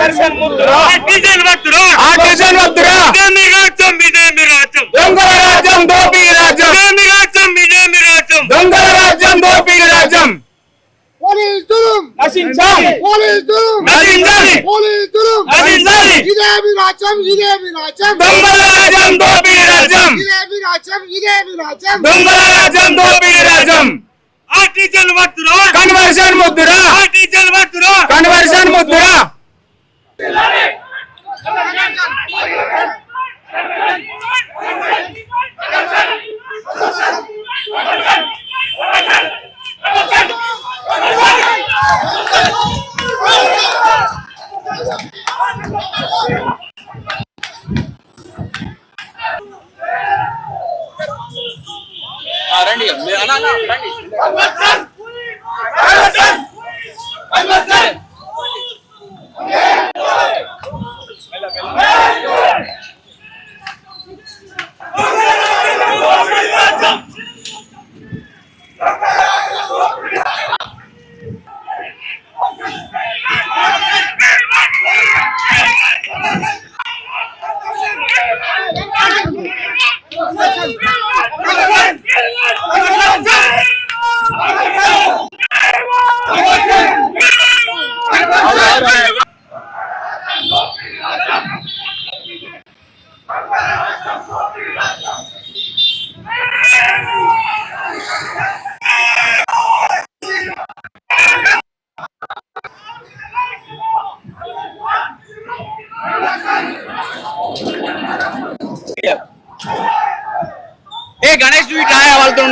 Conversion ముద్దురా design వద్దురా ఆ design వద్దురా గాంధీ రాజ్యం విజయమి రాజ్యం దొంగల రాజ్యం దోపిడి రాజ్యం గాంధీ రాజ్యం విజయమి రాజ్యం దొంగల రాజ్యం దోపిడి రాజ్యం పోలీస్ దురుం నశించాలి పోలీస్ దురుం నశించాలి పోలీస్ దురుం నశించాలి విజయమి రాజ్యం దొంగల రాజ్యం దోపిడి రాజ్యం విజయమి రాజ్యం దొంగల రాజ్యం దోపిడి రాజ్యం ఆర్టిజన్ వద్దురా కన్వర్షన్ ముద్దురా ఆర్టిజన్ వద్దురా కన్వర్షన్ ముద్దురా రండి రండి गणेश जी क्या है वाले तो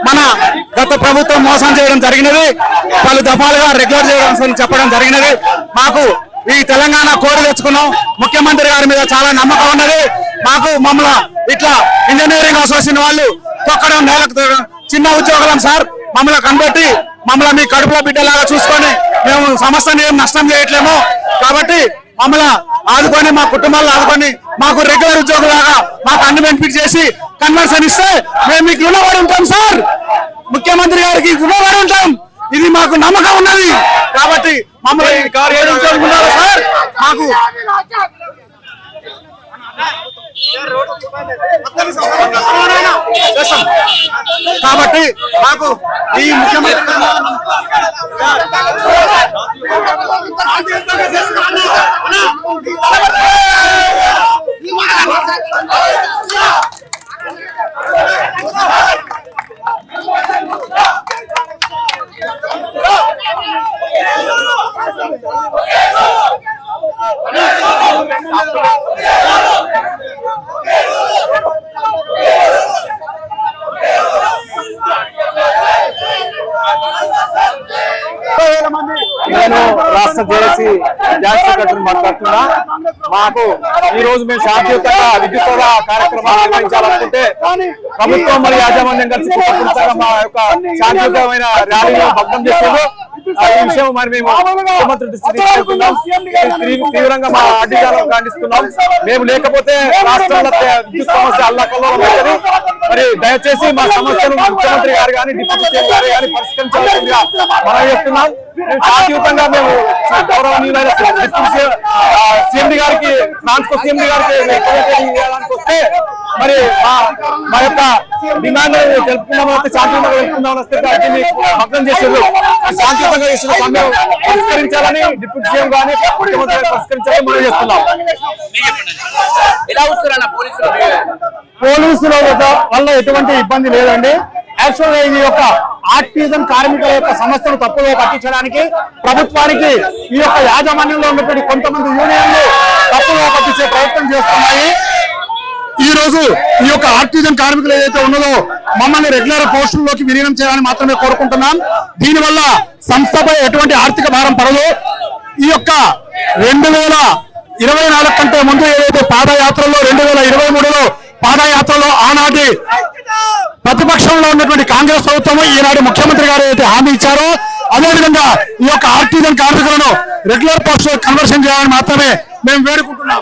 మన గత ప్రభుత్వం మోసం చేయడం జరిగినది పలు దఫాలుగా రెగ్యులర్ చేయడం చెప్పడం జరిగినది మాకు ఈ తెలంగాణ కోరి తెచ్చుకున్నాం ముఖ్యమంత్రి గారి మీద చాలా నమ్మకం ఉన్నది మాకు మమ్మల్ని ఇట్లా ఇంజనీరింగ్ అసోసియేషన్ వాళ్ళు తొక్కడం నేలకు చిన్న ఉద్యోగులం సార్ మమ్మల్ని కనబెట్టి మమ్మల్ని మీ కడుపులో బిడ్డలాగా చూసుకొని మేము సంస్థని ఏం నష్టం చేయట్లేము కాబట్టి మమ్మల్ని ఆదుకొని మా కుటుంబాలను ఆదుకొని మాకు రెగ్యులర్ ఉద్యోగులాగా మాకు అన్ని బెనిఫిట్ చేసి కన్వర్షన్ ఇస్తే మేము మీకు రుణపడి ఉంటాం సార్ ముఖ్యమంత్రి గారికి రుణపడి ఉంటాం ఇది మాకు నమ్మకం ఉన్నది కాబట్టి మమ్మల్ని ఏడు ఉద్యోగులు ఉన్నారు సార్ మాకు కాబట్టి మాకు ఈ ముఖ్యమంత్రి నేను రాష్ట్ర జేఏసీ జాయింట్ సెక్రటరీ మాట్లాడుతున్నా మాకు ఈ రోజు మేము శాంతియుతంగా విద్యుత్ కార్యక్రమాలు నిర్వహించాలనుకుంటే ప్రభుత్వం మరియు యాజమాన్యం కలిసి మా యొక్క శాంతియుతమైన ర్యాలీలో భగ్నం చేస్తున్నారు ఈ విషయం మరి మేము ముఖ్యమంత్రి దృష్టికి తీసుకెళ్తున్నాం తీవ్రంగా మా అడ్డీజాలను ఖండిస్తున్నాం మేము లేకపోతే రాష్ట్రంలో విద్యుత్ సమస్య అల్లకల్లోలం అవుతుంది మరి దయచేసి మా సమస్యను ముఖ్యమంత్రి గారు కానీ డిప్యూటీ సీఎం గారు కానీ పరిష్కరించాల్సిందిగా మనం చేస్తున్నాం శాంతియుతంగా మేము గౌరవనీయులైన సీఎండి గారికి ట్రాన్స్కో సీఎండి గారికి ఇవ్వడానికి వస్తే వస్తే మరి మా యొక్క డిమాండ్ తెలుపుకుందాం శాంతియుతంగా తెలుపుకుందాం వస్తే భగ్నం చేసేది శాంతియుతంగా చేసిన సమ్మె పరిష్కరించాలని డిప్యూటీ సీఎం గానీ ముఖ్యమంత్రి పరిష్కరించాలని మనం చేస్తున్నాం. పోలీసుల వల్ల ఎటువంటి ఇబ్బంది లేదండి. యాక్చువల్ గా ఇది యొక్క ఆర్టిజన్ కార్మికుల యొక్క సమస్యను తప్పుగా పట్టించడానికి ప్రభుత్వానికి ఈ యొక్క యాజమాన్యంలో ఉన్నటువంటి కొంతమంది యూనియన్లు తప్పుగా పట్టించే ప్రయత్నం చేస్తున్నాయి. ఈ రోజు ఈ యొక్క ఆర్టిజన్ కార్మికులు ఏదైతే ఉన్నదో మమ్మల్ని రెగ్యులర్ పోస్టుల్లోకి విలీనం చేయాలని మాత్రమే కోరుకుంటున్నాం. దీనివల్ల సంస్థపై ఎటువంటి ఆర్థిక భారం పడదు. ఈ యొక్క 2024 కంటే ముందు ఏదైతే పాదయాత్రలో 2023లో పాదయాత్రలో ఆనాటి ప్రతిపక్షంలో ఉన్నటువంటి కాంగ్రెస్ ప్రభుత్వం ఈనాడు ముఖ్యమంత్రి గారు అయితే హామీ ఇచ్చారో అదేవిధంగా ఈ యొక్క ఆర్టిజన్ కార్మికులను రెగ్యులర్ పోస్ట్ కన్వర్షన్ చేయాలని మాత్రమే మేము వేడుకుంటున్నాం.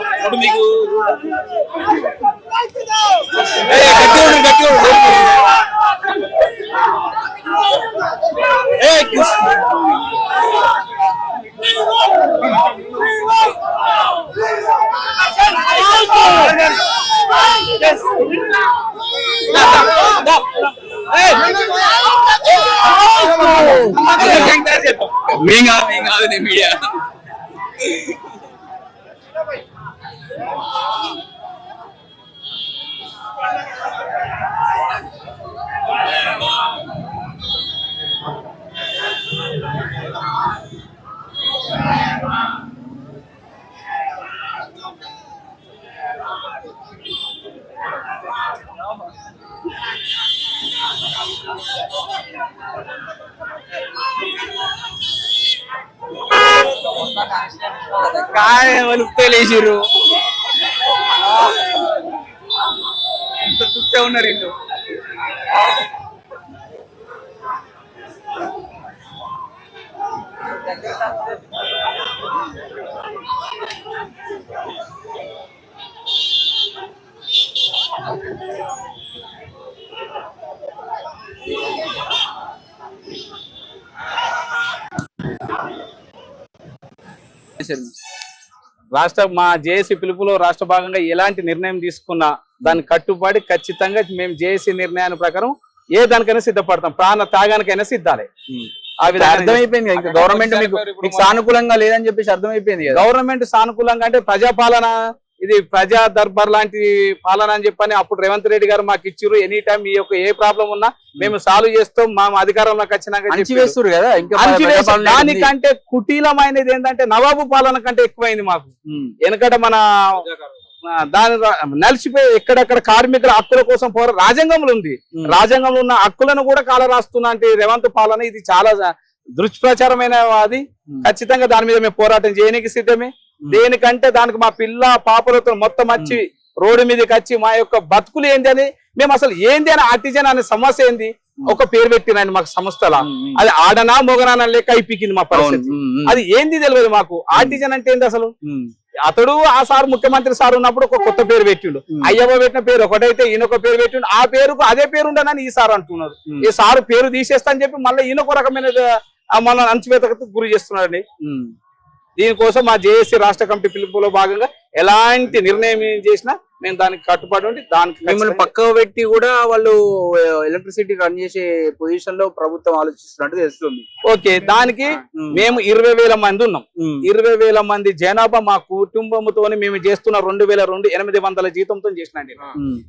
మీడియా काय లేచిర్రు ఎంత చూస్తే ఉన్నారు ఇల్లు. రాష్ట్ర మా జేఏసీ పిలుపులో రాష్ట్ర భాగంగా ఎలాంటి నిర్ణయం తీసుకున్నా దాన్ని కట్టుబడి ఖచ్చితంగా మేము జేఏసీ నిర్ణయాన్ని ప్రకారం ఏ దానికైనా సిద్ధపడతాం, ప్రాణ త్యాగానికైనా సిద్ధాలే. ఆ విధంగా అర్థమైపోయింది. గవర్నమెంట్ మీకు సానుకూలంగా లేదని చెప్పేసి అర్థమైపోయింది. గవర్నమెంట్ సానుకూలంగా అంటే ప్రజాపాలన, ఇది ప్రజా దర్బార్ లాంటి పాలన అని చెప్పని అప్పుడు రేవంత్ రెడ్డి గారు మాకు ఇచ్చిర్రు. ఎనీ టైం ఈ యొక్క ఏ ప్రాబ్లం ఉన్నా మేము సాల్వ్ చేస్తాం, మా అధికారంలోకి వచ్చినాక అంచివేస్తారు కదా. దానికంటే కుటీలమైనది ఏంటంటే నవాబు పాలన కంటే ఎక్కువైంది మాకు. ఎందుకంటే మన దాని నలిచిపోయి ఎక్కడెక్కడ కార్మికుల హక్కుల కోసం రాజ్యాంగంలో ఉంది, రాజ్యాంగంలో ఉన్న హక్కులను కూడా కాల రాస్తున్నా రేవంత్ పాలన ఇది చాలా దుష్ప్రచారమైన అది. ఖచ్చితంగా దాని మీద మేము పోరాటం చేయడానికి సిద్ధమే. దేనికంటే దానికి మా పిల్ల పాపలతో మొత్తం వచ్చి రోడ్డు మీదకి వచ్చి మా యొక్క బతుకులు ఏంది అని మేము అసలు ఏంది అని ఆర్టిజన్ అనే సమస్య ఏంది ఒక పేరు పెట్టినండి మాకు సంస్థల. అది ఆడనా మొగనా లెక్క అయిపోయింది మా పరిస్థితి. అది ఏంది తెలియదు మాకు. ఆర్టిజన్ అంటే ఏంది అసలు? అతడు ఆ సార్ ముఖ్యమంత్రి సార్ ఉన్నప్పుడు ఒక కొత్త పేరు పెట్టిండు. అయ్యవ్వ పెట్టిన పేరు ఒకటైతే ఈయనొక పేరు పెట్టిండు. ఆ పేరుకు అదే పేరు ఉండనని ఈ సార్ అంటున్నారు. ఈ సారు పేరు తీసేస్తా అని చెప్పి మళ్ళీ ఈయనొక రకమైన మన అంచువేతకు గురి చేస్తున్నాడండి. దీనికోసం మా జేఏసీ రాష్ట్ర కమిటీ పిలుపులో భాగంగా ఎలాంటి నిర్ణయం చేసినా మేము దానికి కట్టుబడి ఉండి దానికి మిమ్మల్ని పక్క పెట్టి కూడా వాళ్ళు ఎలక్ట్రిసిటీ రన్ చేసే పొజిషన్ లో ప్రభుత్వం ఆలోచిస్తున్నట్టు తెలుస్తుంది. ఓకే, దానికి మేము 20,000 మంది ఉన్నాం. 20,000 మంది జనాభా మా కుటుంబంతో మేము చేస్తున్న 2002 800 జీతంతో చేసినండి.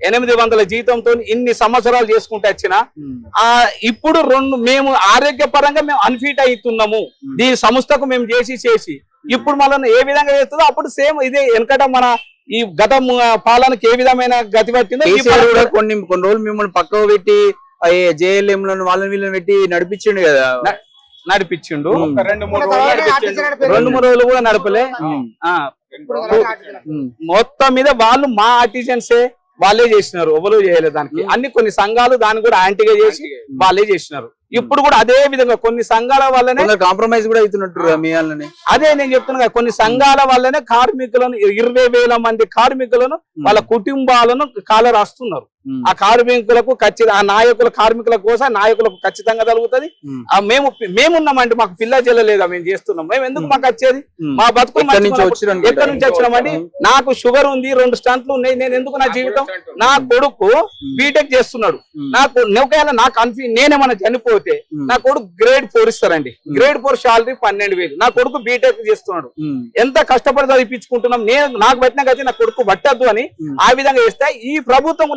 800 జీతంతో ఇన్ని సంవత్సరాలు చేసుకుంటూ వచ్చిన ఇప్పుడు మేము ఆరోగ్యపరంగా మేము అన్ఫిట్ అవుతున్నాము. దీని సంస్థకు మేము చేసి ఇప్పుడు మళ్ళీ ఏ విధంగా చేస్తుందో అప్పుడు సేమ్ ఇదే వెనకట మన ఈ గత పాలనకి ఏ విధమైన గతి పట్టిందో కూడా కొన్ని రోజులు మిమ్మల్ని పక్కకు పెట్టి జేఎల్ఎం వాళ్ళని వీళ్ళని పెట్టి నడిపించిండు కదా. నడిపించిండు 2-3 రోజులు కూడా నడపలే. మొత్తం మీద వాళ్ళు మా ఆర్టిజన్సే వాళ్ళే చేసినారు, ఎవరు చేయలేదు. దానికి అన్ని కొన్ని సంఘాలు దాన్ని కూడా యాంటీగా చేసి వాళ్ళే చేసినారు. ఇప్పుడు కూడా అదే విధంగా కొన్ని సంఘాల వల్లనే కాంప్రమైజ్ కూడా అవుతున్నట్టు మీ వాళ్ళని. అదే నేను చెప్తున్నా, కొన్ని సంఘాల వల్లనే కార్మికులను 20,000 మంది కార్మికులను వాళ్ళ కుటుంబాలను కాల రాస్తున్నారు. ఆ కార్మికులకు ఖచ్చితంగా ఆ నాయకుల కార్మికుల కోసం నాయకులకు ఖచ్చితంగా జరుగుతుంది. మేమున్నామండి, మాకు పిల్ల జల్లలేదా, మేము చేస్తున్నాం, మేము ఎందుకు మాకు వచ్చేది? మా బతుకు ఎక్కడి నుంచి వచ్చినామండి? నాకు షుగర్ ఉంది, 2 స్టంట్లు ఉన్నాయి, నేను ఎందుకు నా జీవితం? నా కొడుకు బీటెక్ చేస్తున్నాడు, నాకు ఒకవేళ నాకు నేనేమన్నా చనిపోతే నా కొడుకు గ్రేడ్ 4 ఇస్తారండి. Grade 4 salary 12,000. నా కొడుకు బీటెక్ చేస్తున్నాడు, ఎంత కష్టపడి చదివించుకుంటున్నాం, నాకు పెట్టిన గతి నా కొడుకు పట్టద్దు అని ఆ విధంగా చేస్తే ఈ ప్రభుత్వం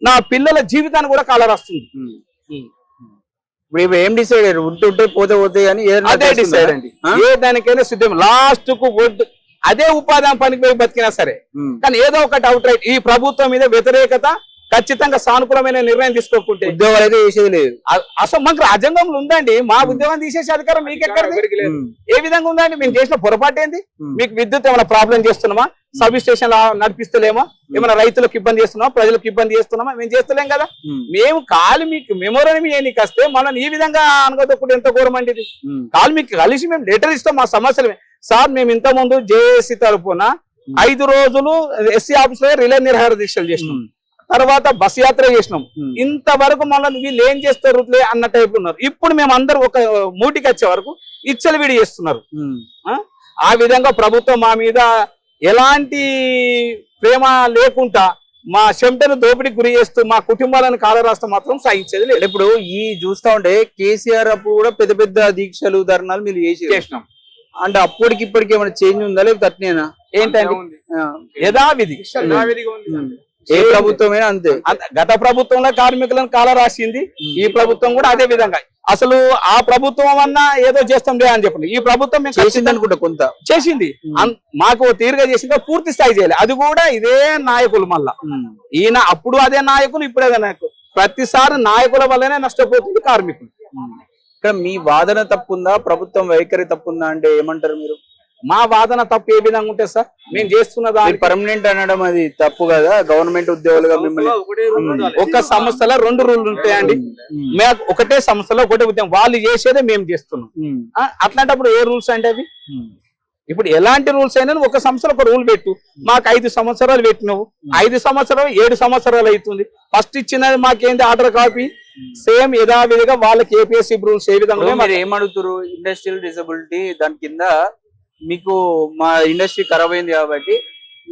నా పిల్లల జీవితాన్ని కూడా కాలరాస్తుంది. ఇప్పుడు ఏం డిసైడ్ అయ్యారు? ఉంటుంటే పోతే పోతే అని అదే డిసైడ్ అండి, ఏ దానికైనా సిద్ధం. లాస్ట్ కు అదే ఉపాధి పనికి పోయి బతికినా సరే, కానీ ఏదో ఒకటి అవుట్ రైట్ ఈ ప్రభుత్వం మీద వ్యతిరేకత, ఖచ్చితంగా సానుకూలమైన నిర్ణయం తీసుకోకుంటే ఉద్యోగాలు అయితే చేసేది లేదు. అసలు మాకు రాజ్యాంగంలో ఉందండి, మా ఉద్యోగం తీసేసే అధికారం మీకు ఎక్కడ? ఏ విధంగా ఉందండి? మేము చేసిన పొరపాటు ఏంది? మీకు విద్యుత్ ఏమైనా ప్రాబ్లం చేస్తున్నామా? సబ్ స్టేషన్ నడిపిస్తలేమా? ఏమైనా రైతులకు ఇబ్బంది చేస్తున్నామా? ప్రజలకు ఇబ్బంది చేస్తున్నామా? మేము చేస్తలేం కదా. మేము మీకు మెమోరని ఏనికి వస్తే మనం ఈ విధంగా అనగదొక్కడు ఎంత ఘోరం అండి ఇది. మీకు కలిసి మేము లెటర్ ఇస్తాం మా సమస్యలు. సార్, మేము ఇంత ముందు జేఏసీ తరఫున 5 రోజులు ఎస్సీ ఆఫీస్ లో రిలే నిరాహార దీక్షలు చేసినాం, తర్వాత బస్ యాత్ర చేసినాం. ఇంతవరకు మళ్ళీ వీళ్ళు ఏం చేస్తారు అన్న టైప్ ఉన్నారు. ఇప్పుడు మేము అందరూ ఒక మూటికి వచ్చే వరకు ఇచ్చలవిడి చేస్తున్నారు. ఆ విధంగా ప్రభుత్వం మా మీద ఎలాంటి ప్రేమ లేకుండా మా చెమటను దోపిడీకి గురి చేస్తూ మా కుటుంబాలను కాలరాస్తా మాత్రం సాగించేది లేదు. ఇప్పుడు ఈ చూస్తా ఉంటే కేసీఆర్ అప్పుడు కూడా పెద్ద పెద్ద దీక్షలు ధర్నాలు మీరు చేసినాం అంటే అప్పటికి ఇప్పటికి ఏమైనా చేంజ్ ఉందా లేకపోతే అట్నేనా? ఏంటంటే యథావిధి ఏ ప్రభుత్వమైనా అంతే. గత ప్రభుత్వంలో కార్మికులను కాలరాసింది, ఈ ప్రభుత్వం కూడా అదే విధంగా. అసలు ఆ ప్రభుత్వం అన్నా ఏదో చేస్తాంలే అని చెప్పండి, ఈ ప్రభుత్వం చేసింది అనుకుంటా, కొంత చేసింది, మాకు తీరుగా చేసింది, పూర్తి స్థాయి చేయాలి. అది కూడా ఇదే నాయకులు. మళ్ళా ఈయన అప్పుడు అదే నాయకులు, ఇప్పుడు అదే నాయకులు. ప్రతిసారి నాయకుల వల్లనే నష్టపోతుంది కార్మికులు. ఇక్కడ మీ వాదన తప్పుందా, ప్రభుత్వం వైఖరి తప్పుందా అంటే ఏమంటారు మీరు? మా వాదన తప్పు ఏ విధంగా ఉంటే సార్, మేము చేస్తున్న దాన్ని పర్మనెంట్ అనడం అది తప్పు కదా. గవర్నమెంట్ ఉద్యోగులుగా మిమ్మల్ని ఒక సంస్థలో 2 రూల్లు ఉంటాయండి. మేము ఒకటే సంస్థలో ఒకటే ఉద్యోగం, వాళ్ళు చేసేదే మేము చేస్తున్నాం. అట్లాంటప్పుడు ఏ రూల్స్ అంటే అవి? ఇప్పుడు ఎలాంటి రూల్స్ అయినా ఒక సంస్థలో ఒక రూల్ పెట్టు. మాకు 5 సంవత్సరాలు పెట్టినావు, 5 సంవత్సరాలు 7 సంవత్సరాలు అవుతుంది. ఫస్ట్ ఇచ్చినది మాకేంది ఆర్డర్ కాపీ, సేమ్ యథావిధిగా వాళ్ళకి ఏపీఎస్సీ రూల్స్ ఏ విధంగా. మీరు ఏమడుగుతారు? ఇండస్ట్రియల్ డిసబిలిటీ దాని కింద మీకు మా ఇండస్ట్రీ ఖరాబ్ అయింది కాబట్టి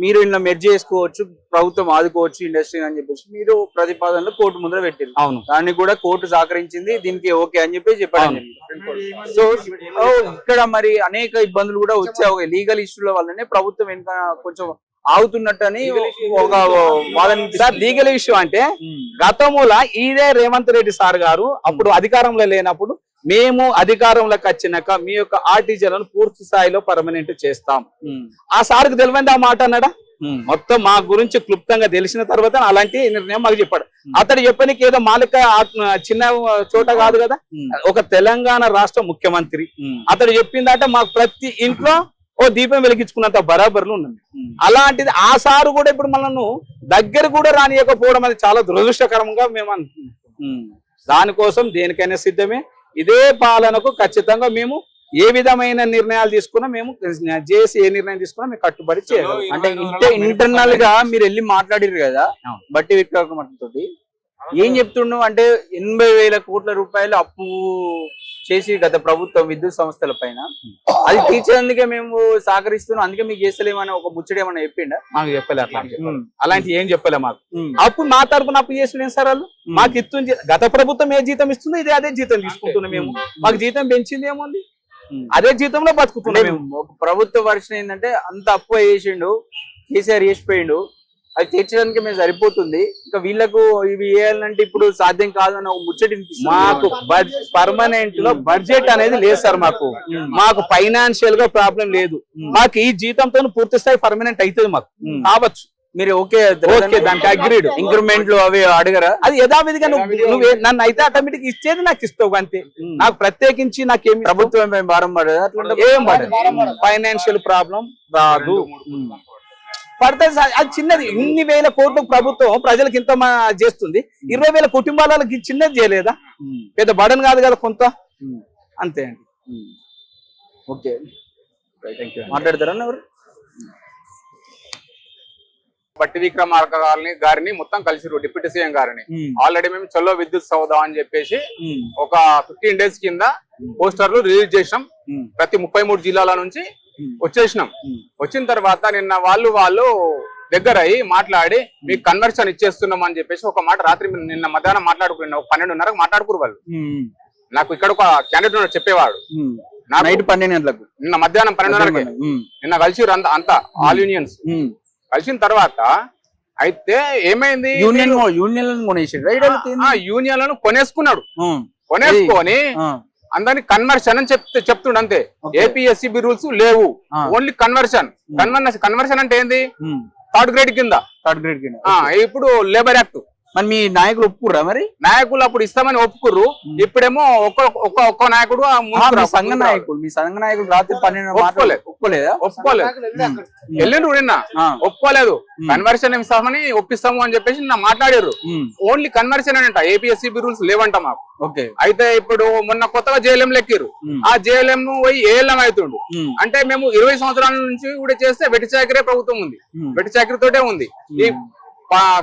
మీరు ఇలా మెర్జ్ చేసుకోవచ్చు, ప్రభుత్వం ఆదుకోవచ్చు ఇండస్ట్రీ అని చెప్పేసి మీరు ప్రతిపాదనలు కోర్టు ముందర పెట్టారు. అవును, దాన్ని కూడా కోర్టు సహకరించింది, దీనికి ఓకే అని చెప్పారు. సో ఇక్కడ మరి అనేక ఇబ్బందులు కూడా వచ్చే లీగల్ ఇష్యూల వల్లనే ప్రభుత్వం ఇంకా కొంచెం ఆగుతున్నట్టు అని ఒక వాదన. సార్, లీగల్ ఇష్యూ అంటే గతంలో ఇదే రేవంత్ రెడ్డి సార్ గారు అప్పుడు అధికారంలో లేనప్పుడు, మేము అధికారంలోకి వచ్చినాక మీ యొక్క ఆర్టీజీలను పూర్తి స్థాయిలో పర్మనెంట్ చేస్తాం. ఆ సార్కి తెలియంది ఆ మాట అన్నాడా? మొత్తం మా గురించి క్లుప్తంగా తెలిసిన తర్వాత అలాంటి నిర్ణయం మాకు చెప్పాడు. అతడు చెప్పనికి ఏదో మాలిక చిన్న చోట కాదు కదా, ఒక తెలంగాణ రాష్ట్ర ముఖ్యమంత్రి. అతడు చెప్పిందంటే మాకు ప్రతి ఇంట్లో ఓ దీపం వెలిగించుకున్నంత బరాబర్లు ఉన్నది. అలాంటిది ఆ సారు కూడా ఇప్పుడు మనను దగ్గర కూడా రానియకపోవడం అది చాలా దురదృష్టకరంగా మేము అనుకుంటున్నాం. దానికోసం దేనికైనా సిద్ధమే. ఇదే పాలనకు ఖచ్చితంగా మేము ఏ విధమైన నిర్ణయాలు తీసుకున్నా, మేము చేసి ఏ నిర్ణయం తీసుకున్నా మేము కట్టుబడి చేయాలి. అంటే ఇంటర్నల్ గా మీరు వెళ్ళి మాట్లాడారు కదా బట్టి విక్రమతోటి, ఏం చెప్తున్నావు అంటే 80,000 కోట్ల రూపాయలు అప్పు చేసి గత ప్రభుత్వం విద్యుత్ సంస్థల పైన, అది తీర్చేందుకే మేము సహకరిస్తున్నాం, అందుకే మీకు చేస్తలేమని ఒక ముచ్చడి ఏమన్నా చెప్పిండా? మాకు చెప్పలే, అలాంటి ఏం చెప్పలే మాకు. అప్పుడు మా తరపున అప్పు చేసిన సార్ వాళ్ళు మాకు ఇస్తుంది. గత ప్రభుత్వం ఏ జీతం ఇస్తుందో ఇదే అదే జీతం తీసుకుంటున్నాం మేము. మాకు జీతం పెంచింది ఏముంది, అదే జీతంలో బతుకుతున్నాం మేము. ప్రభుత్వ వర్షం ఏంటంటే అంత అప్పు వేసిండు, కేసీఆర్ వేసిపోయిండు, అది తీర్చడానికి మేము సరిపోతుంది, ఇంకా వీళ్ళకు ఇవి వేయాలంటే ఇప్పుడు సాధ్యం కాదు అని ఒక ముచ్చటి. మాకు పర్మనెంట్ లో బడ్జెట్ అనేది లేదు సార్. మాకు ఫైనాన్షియల్ గా ప్రాబ్లం లేదు. మాకు ఈ జీతంతో పూర్తి స్థాయి పర్మనెంట్ అవుతుంది మాకు కావచ్చు. మీరు ఓకే దానికి అగ్రీడ్. ఇంక్రిమెంట్లు అవి అడగరా? అది యథావిధిగా నువ్వు నన్ను అయితే ఆటోమేటిక్ ఇచ్చేది నాకు ఇస్తావు అంతే. నాకు ప్రత్యేకించి నాకేమి ప్రభుత్వం భారం పడదు, ఏం పడదు. ఫైనాన్షియల్ ప్రాబ్లం రాదు, పడుతుంది. అది చిన్నది. ఇన్ని వేల కోట్లు ప్రభుత్వం ప్రజలకు ఇంత చేస్తుంది, 20,000 కుటుంబాలకు చిన్నది చేయలేదా? పెద్ద బడన్ కాదు కదా కొంత, అంతే అండి. ఓకే, మాట్లాడతారా ఎవరు? బట్టి విక్రమార్క గారిని మొత్తం కలిసిరు, డిప్యూటీ సీఎం గారిని. ఆల్రెడీ మేము చలో విద్యుత్ సౌదా అని చెప్పేసి ఒక 15 days కింద పోస్టర్లు రిలీజ్ చేసినాం. ప్రతి 33 జిల్లాల నుంచి వచ్చేసినాం. వచ్చిన తర్వాత నిన్న వాళ్ళు దగ్గర అయ్యి మాట్లాడి మీకు కన్వర్షన్ ఇచ్చేస్తున్నాం అని చెప్పేసి ఒక మాట రాత్రి నిన్న మధ్యాహ్నం మాట్లాడుకున్నా. 12:30 మాట్లాడుకురు వాళ్ళు. నాకు ఇక్కడ ఒక క్యాండిడేట్ చెప్పేవాడు నైట్ 12 గంటలకు, నిన్న మధ్యాహ్నం 12:30కి నిన్న కలిసి అంతా ఆల్ యూనియన్స్ కలిసిన తర్వాత అయితే ఏమైంది, యూనియన్లను కొనేసుకున్నాడు. కొనేసుకొని అందరినీ కన్వర్షన్ అని చెప్తుండ అంతే. ఏపీఎస్సిబి రూల్స్ లేవు, ఓన్లీ కన్వర్షన్. కన్వర్షన్ అంటే ఏంది, థర్డ్ గ్రేడ్ కింద. ఇప్పుడు లేబర్ యాక్ట్. మరి మీ నాయకులు ఒప్పుకుర్రా? మరి నాయకులు అప్పుడు ఇస్తామని ఒప్పుకుర్రు. ఇప్పుడేమో ఒక్క నాయకుడు మీ సంఘ నాయకులు రాత్రి 12 ఒప్పుకోలేదు. వెళ్ళిండ్రు నిన్న, ఒప్పుకోలేదు. కన్వర్షన్ ఇస్తామని ఒప్పిస్తాము అని చెప్పేసి నిన్న మాట్లాడారు. ఓన్లీ కన్వర్షన్ అంట, ఏపీఎస్సిబి రూల్స్ లేవంట మాకు. అయితే ఇప్పుడు మొన్న కొత్తగా జేఎల్ఎం లెక్కిరు. ఆ జేఎల్ఎం పోయి ఏఎల్ఎం అవుతుండు. అంటే మేము 20 సంవత్సరాల నుంచి కూడా చేస్తే వెట్టి చాకరీ ప్రభుత్వం ఉంది, వెట్టి చాకరీతోటే ఉంది. ఈ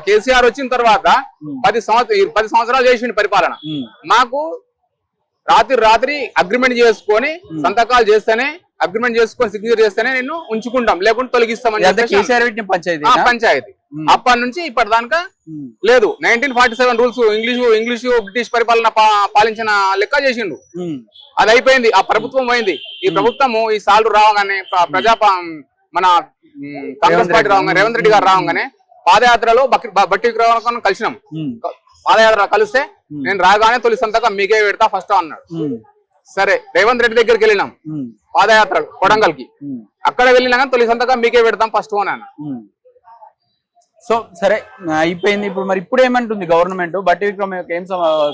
కేసీఆర్ వచ్చిన తర్వాత 10 సంవత్సరాలు చేసిండు పరిపాలన. మాకు రాత్రి అగ్రిమెంట్ చేసుకొని సంతకాలు చేస్తేనే, అగ్రిమెంట్ చేసుకొని సిగ్నేచర్ చేస్తేనే నేను ఉంచుకుంటాం, లేకుంటే తొలగిస్తామని పంచాయతీ. అప్పటి నుంచి ఇప్పటిదాకా లేదు. 1947 రూల్స్ ఇంగ్లీషు బ్రిటిష్ పరిపాలన పాలించిన లెక్క చేసిండు. అది అయిపోయింది, ఆ ప్రభుత్వం పోయింది. ఈ ప్రభుత్వము ఈ సార్లు రావగానే మన కాంగ్రెస్ పార్టీ రావగానే, రేవంత్ రెడ్డి గారు రావగానే పాదయాత్రలో బట్టి విక్రమార్కను కలిసినాం. పాదయాత్ర కలిస్తే నేను రాగానే తొలి సంతకం మీకే పెడతా ఫస్ట్ అన్నాడు. సరే రేవంత్ రెడ్డి దగ్గరికి వెళ్ళినాం పాదయాత్ర కొడంగల్ కి. అక్కడ వెళ్ళినా కానీ తొలి సంతకం మీకే పెడతాం ఫస్ట్ అన్నాను. సో సరే అయిపోయింది. ఇప్పుడు మరి ఇప్పుడు ఏమంటుంది గవర్నమెంట్? బట్టి విక్రమార్క ఏం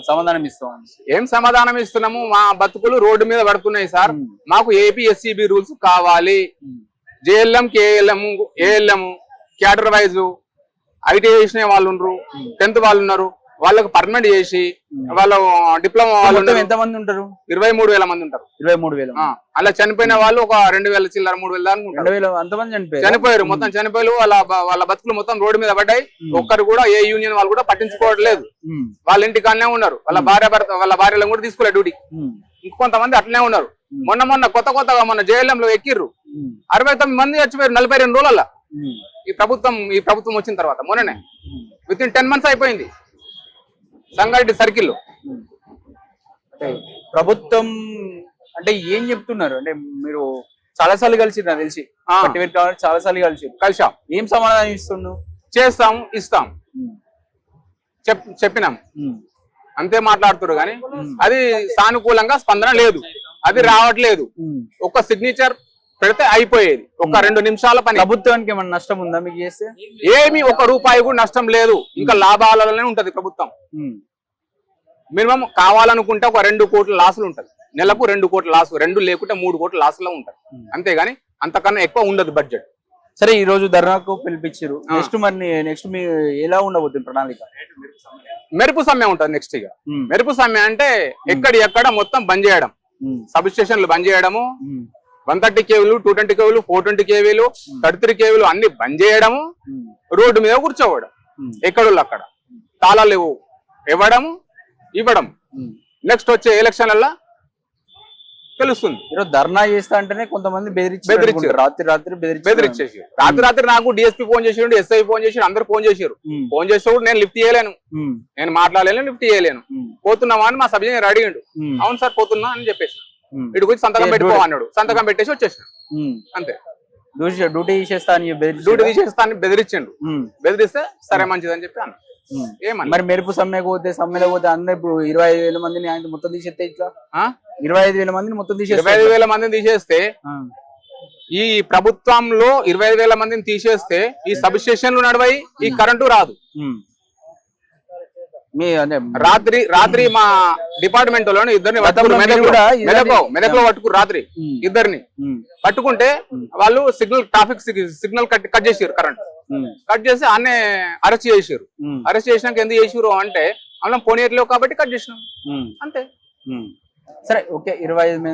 సమాధానం ఇస్తాం? ఏం సమాధానం ఇస్తున్నాము, మా బతుకులు రోడ్డు మీద పడుతున్నాయి సార్, మాకు ఏపీఎస్సిబి రూల్స్ కావాలి. JLM KLM ALM cadre wise IT చేసిన వాళ్ళు ఉన్నారు, 10th వాళ్ళు ఉన్నారు, వాళ్ళకి పర్మనెంట్ చేసి వాళ్ళు డిప్లొమా వాళ్ళు ఎంతమంది ఉంటారు? 23,000 మంది ఉంటారు. 23,000 అలా చనిపోయిన వాళ్ళు ఒక 2,000 చిల్లర 3,000 అంతమంది చనిపోయారు. మొత్తం చనిపోయారు. వాళ్ళ బతుకులు మొత్తం రోడ్డు మీద పడ్డాయి. ఒక్కరు కూడా ఏ యూనియన్ వాళ్ళు కూడా పట్టించుకోవట్లేదు. వాళ్ళ ఇంటికాడనే ఉన్నారు. వాళ్ళ భార్యలను కూడా తీసుకోలేదు డ్యూటీ. ఇంకొంతమంది అట్లనే ఉన్నారు. మొన్న కొత్తగా మన జేఎల్ఎం లో ఎక్కిర్రు. 69 మంది చచ్చిపోయారు 42 రోజుల. ఈ ప్రభుత్వం వచ్చిన తర్వాత మొన్ననే విత్ ఇన్ 10 months అయిపోయింది సంగారెడ్డి సర్కిల్ లో. ప్రభుత్వం అంటే ఏం చెప్తున్నారు అంటే, మీరు చాలాసార్లు కలిసి నాకు తెలిసి చాలాసార్లు కలిసాం. ఏం సమాధానం ఇస్తున్నావు? చేస్తాం, ఇస్తాం చెప్పినాం అంతే మాట్లాడుతున్నారు. కానీ అది సానుకూలంగా స్పందన లేదు, అది రావట్లేదు. ఒక సిగ్నేచర్ పెడితే అయిపోయేది, ఒక 2 నిమిషాల పని. ప్రభుత్వానికి ఏమన్నా నష్టం ఉందా మీకు చేస్తే? ఏమి ₹1 కూడా నష్టం లేదు, ఇంకా లాభాలలోనే ఉంటది ప్రభుత్వం. మినిమం కావాలనుకుంటే ఒక 2 కోట్ల లాసులు ఉంటది, నెలకు 2 కోట్ల లాసు, 2 లేకుంటే 3 కోట్ల లాసులో ఉంటది. అంతేగాని అంతకన్నా ఎక్కువ ఉండదు బడ్జెట్. సరే ఈ రోజు ధర్నాకు పిలిపించారు. నెక్స్ట్ మీ ఎలా ఉండబోతుంది ప్రణాళిక? మెరుపు సమ్మె ఉంటది నెక్స్ట్. ఇక మెరుపు సమ్మె అంటే ఎక్కడ మొత్తం బంద్ చేయడం, సబ్ స్టేషన్లు బంద్ చేయడము, 130 కేవీలు, 220 కేవీలు, 420 కేవీలు, 33 కేవీలు అన్ని బంద్ చేయడము, రోడ్డు మీద కూర్చోవడం, ఎక్కడోళ్ళు అక్కడ తాళాలు ఇవ్వడం. నెక్స్ట్ వచ్చే ఎలక్షన్లలో తెలుస్తుంది. ఈరోజు ధర్నా చేస్తా అంటేనే కొంతమంది బెదిరించి రాత్రి నాకు డిఎస్పీ ఫోన్ చేసిండు, ఎస్ఐ ఫోన్ చేసిండు, అందరు ఫోన్ చేసారు. ఫోన్ చేస్తే కూడా నేను లిఫ్ట్ చేయలేను, నేను మాట్లాడలేను, లిఫ్ట్ చేయలేను. పోతున్నావా అని మా సబ్ ఇంజనీర్ అడిగిండు. అవును సార్ పోతున్నా అని చెప్పేసి ఇటు వచ్చి సంతకం పెట్టుకో అన్నాడు. సంతకం పెట్టేసి వచ్చేసిన అంతే. డ్యూటీ తీసేస్తా అని బెదిరించిండు. బెదిరిస్తే సరే మంచిది అని చెప్పి అన్నాడు. ఏమన్నా మరి మెరుపు సమ్మెకు పోతే అందరూ ఇప్పుడు 25,000 మందిని ఆయన మొత్తం తీసేస్తే ఇట్లా 25,000 మందిని మొత్తం 25,000 మందిని తీసేస్తే, ఈ ప్రభుత్వంలో 25,000 మందిని తీసేస్తే ఈ సబ్ స్టేషన్లు నడవాయి, ఈ కరెంటు రాదు. రాత్రి మా డిపార్ట్మెంట్ లో ఇద్దరిని మెదక్లో పట్టుకురు. రాత్రి ఇద్దరిని పట్టుకుంటే వాళ్ళు ట్రాఫిక్ సిగ్నల్ కట్ చేసారు, కరెంట్ కట్ చేసి ఆన్నే అరెస్ట్ చేసారు. అరెస్ట్ చేసినాక ఎందుకు చేసారు అంటే అలా పోనీయట్లేవు కాబట్టి కట్ చేసినాం అంతే. సరే ఓకే 25